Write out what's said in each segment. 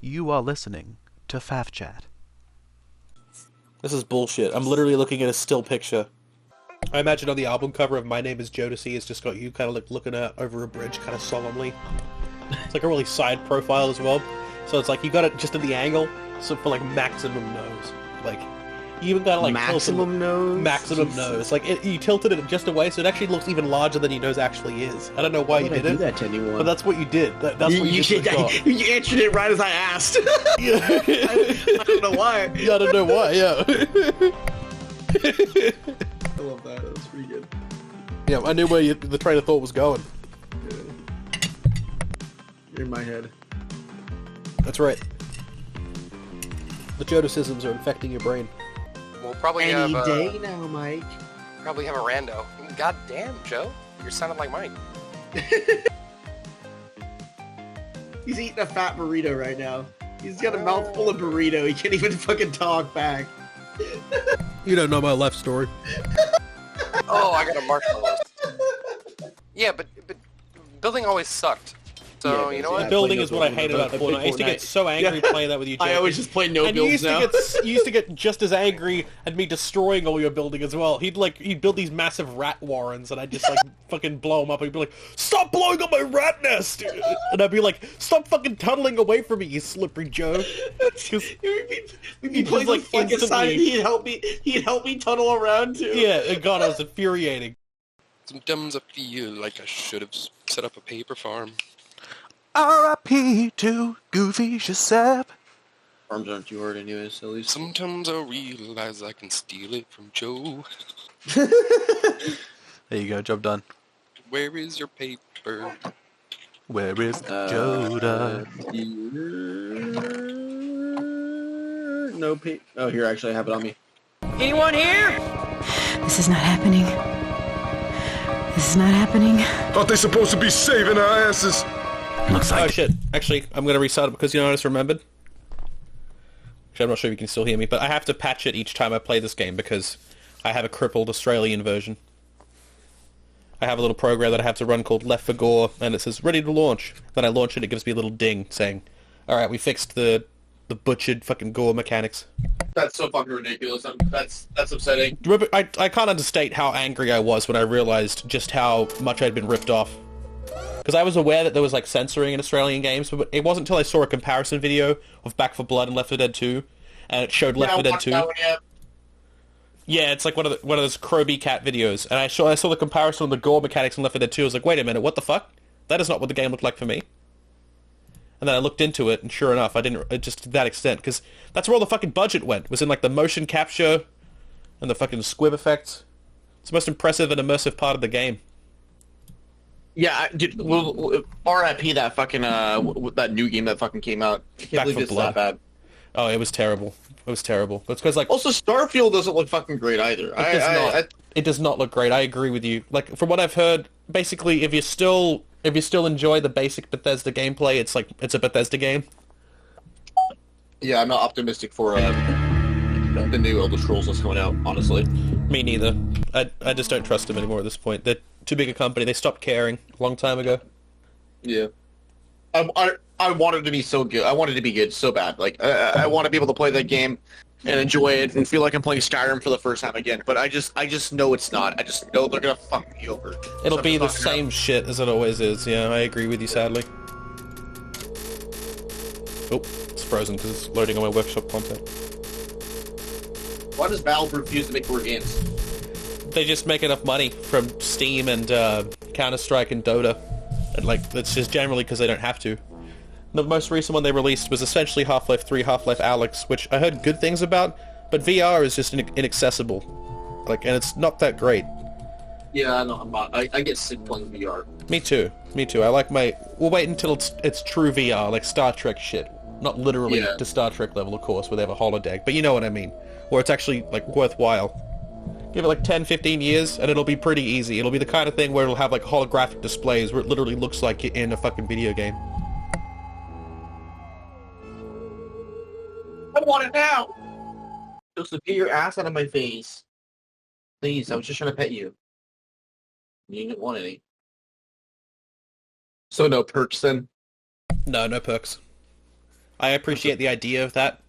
You are listening to Faff Chat. This is bullshit. I'm literally looking at a still picture. I imagine on the album cover of My Name is Joedesie, it's just got you kind of like looking out over a bridge kind of solemnly. It's like a really side profile as well. So it's like you got it just at the angle, so for like maximum nose. Like, you even got to like maximum nose? Maximum Jesus. nose. Like, you tilted it just away, so it actually looks even larger than your nose actually is. I don't know why you did I do it. that to anyone? But that's what you did. That's what you did. You answered it right as I asked. Yeah. I don't know why. Yeah, I don't know why, yeah. I love that. That was pretty good. Yeah, I knew where the train of thought was going. Yeah. You're in my head. That's right. The Joedecisms are infecting your brain. We'll probably Any have day now, Mike. probably have a rando. God damn, Joe, you're sounding like Mike. He's eating a fat burrito right now. He's got a mouthful of burrito. He can't even fucking talk back. You don't know my life story. Oh, I got a marshmallow. Yeah, but building always sucked. So Yeah, you know yeah. what? Building play is what I hated about Fortnite. I used to get so angry playing that with you, Joe. I always just play no And you builds used, now. you used to get just as angry at me destroying all your building as well. He'd build these massive rat warrens, and I'd just like fucking blow them up. And he'd be like, "Stop blowing up my rat nest!" And I'd be like, "Stop fucking tunneling away from me, you slippery Joe." We'd be playing like fucking side. He'd help me tunnel around too. Yeah, and God, it was infuriating. Sometimes I feel like I should have set up a paper farm. R.I.P. to Goofy Giuseppe. Farms aren't too hard anyways, at least. Sometimes I realize I can steal it from Joe. There you go, job done. Where is your paper? Where is Joda? No Oh, here, actually, I have it on me. Anyone here? This is not happening. This is not happening. Aren't they supposed to be saving our asses? Looks Oh like shit, actually, I'm gonna restart it because you know I just remembered. Actually, I'm not sure if you can still hear me, but I have to patch it each time I play this game because I have a crippled Australian version. I have a little program that I have to run called Left for Gore, and it says, ready to launch. Then I launch it, it gives me a little ding saying, alright, we fixed the butchered fucking gore mechanics. That's so fucking ridiculous. That's upsetting. Remember, I can't understate how angry I was when I realized just how much I'd been ripped off. Because I was aware that there was like censoring in Australian games, but it wasn't until I saw a comparison video of Back 4 Blood and Left 4 Dead 2, and it showed Left 4 Dead 2. Yeah, it's like one of those Croby Cat videos, and I saw the comparison of the gore mechanics in Left 4 Dead 2. I was like, wait a minute, what the fuck? That is not what the game looked like for me. And then I looked into it, and sure enough, just to that extent, because that's where all the fucking budget went, was in like the motion capture and the fucking squib effects. It's the most impressive and immersive part of the game. Yeah, dude, well, RIP that fucking, that new game that fucking came out. I can't Back believe 4 it's Blood. that bad. Oh, it was terrible. It was terrible. That's because like Also, Starfield doesn't look fucking great either. it does not look great. I agree with you. Like from what I've heard, basically, if you still enjoy the basic Bethesda gameplay, it's a Bethesda game. Yeah, I'm not optimistic for the new Elder Scrolls that's coming out, honestly. Me neither. I just don't trust them anymore at this point. They're too big a company. They stopped caring a long time ago. Yeah. I wanted to be so good. I wanted to be good so bad. Like, I want to be able to play that game and enjoy it and feel like I'm playing Skyrim for the first time again. But I just know it's not. I just know they're gonna fuck me over. It'll be the same shit as it always is. Yeah, I agree with you, sadly. Oh, it's frozen because it's loading on my workshop content. Why does Valve refuse to make more games? They just make enough money from Steam and Counter-Strike and Dota. And like, it's just generally because they don't have to. The most recent one they released was essentially Half-Life 3, Half-Life Alyx, which I heard good things about, but VR is just inaccessible. Like, and it's not that great. Yeah, I know. I'm not. I get sick playing VR. Me too. Me too. I like my... We'll wait until it's true VR, like Star Trek shit. Not literally to Star Trek level, of course, where they have a holodeck, but you know what I mean. Where it's actually, like, worthwhile. Give it like 10, 15 years, and it'll be pretty easy. It'll be the kind of thing where it'll have, like, holographic displays where it literally looks like you're in a fucking video game. I want it now! Just to get your ass out of my face. Please, I was just trying to pet you. You didn't want any. So no perks then? No perks. I appreciate the idea of that,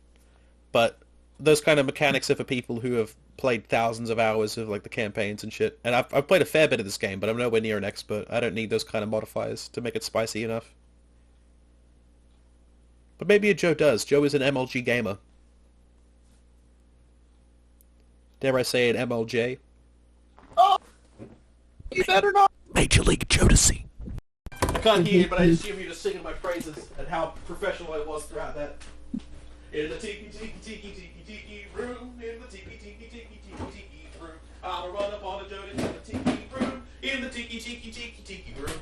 but those kind of mechanics are for people who have played thousands of hours of like the campaigns and shit. And I've played a fair bit of this game, but I'm nowhere near an expert. I don't need those kind of modifiers to make it spicy enough. But maybe Joe does. Joe is an MLG gamer. Dare I say an MLJ? Oh, you better not. Major League Joedesie. I can't hear you, but I assume you're just singing my praises and how professional I was throughout that. In the tiki tiki tiki tiki tiki room, in the tiki tiki tiki tiki tiki room, I'll run up on a Jody in the tiki room, in the tiki tiki tiki tiki room.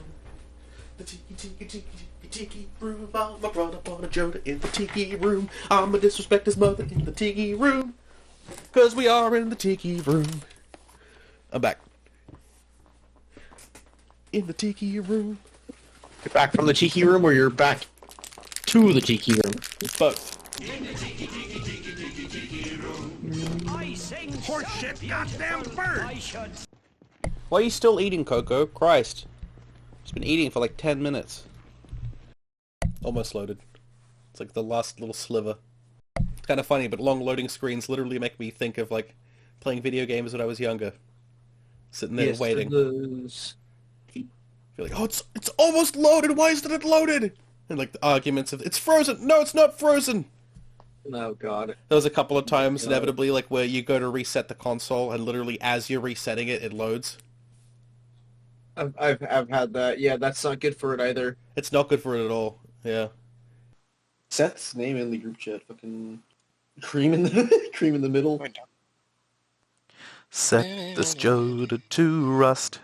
The tiki tiki tiki tiki tiki room, I'll run up on a Jody in the tiki room. I'ma disrespect his mother in the tiki room, 'cause we are in the tiki room. I'm back. In the tiki room. You're back from the tiki room, or you're back to the tiki room? Both. Horseshit, goddamn bird! Why are you still eating, Coco? Christ. It's been eating for like 10 minutes. Almost loaded. It's like the last little sliver. It's kind of funny, but long loading screens literally make me think of like playing video games when I was younger. Sitting there waiting. Feel like, oh, it's almost loaded. Why isn't it loaded? And like the arguments of, it's frozen. No, it's not frozen. Oh god. There was a couple of times, inevitably, like where you go to reset the console, and literally as you're resetting it, it loads. I've had that. Yeah, that's not good for it either. It's not good for it at all. Yeah. Seth's name in the group chat. Fucking cream in the middle. Set this Joe to rust.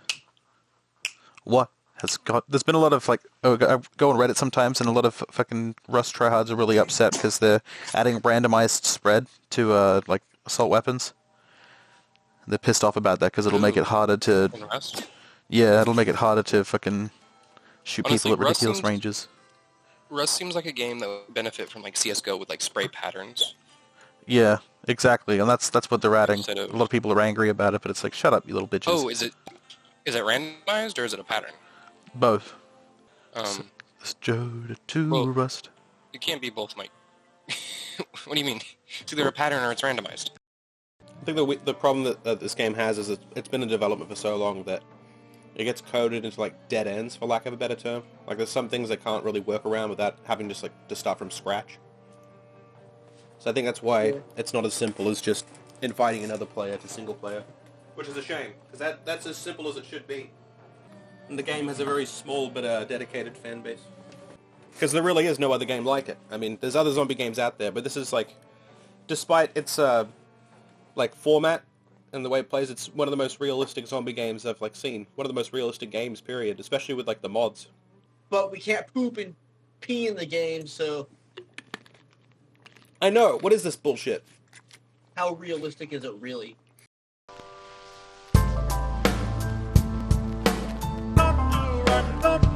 What has got... There's been a lot of, like... I go on Reddit sometimes, and a lot of fucking Rust tryhards are really upset because they're adding randomized spread to, like, assault weapons. They're pissed off about that because it'll make it harder to... Yeah, it'll make it harder to fucking shoot Honestly, people at ridiculous ranges. Rust seems like a game that would benefit from like CS:GO with like spray patterns. Yeah, exactly, and that's what they're adding. Instead of- A lot of people are angry about it, but it's like, shut up, you little bitches. Oh, is it randomized or is it a pattern? Both. Um, This Joe to well- rust. it can't be both, Mike. What do you mean? It's either a pattern or it's randomized. I think the problem that this game has is it's been in development for so long that it gets coded into like dead ends, for lack of a better term. Like there's some things they can't really work around without having just like to start from scratch. So I think that's why it's not as simple as just inviting another player to single player, which is a shame because that's as simple as it should be. And the game has a very small but dedicated fan base. Because there really is no other game like it. I mean, there's other zombie games out there, but this is like, despite its like format and the way it plays, it's one of the most realistic zombie games I've like seen. One of the most realistic games, period. Especially with like the mods. But we can't poop and pee in the game, so I know. What is this bullshit? how realistic is it really? Not to run, not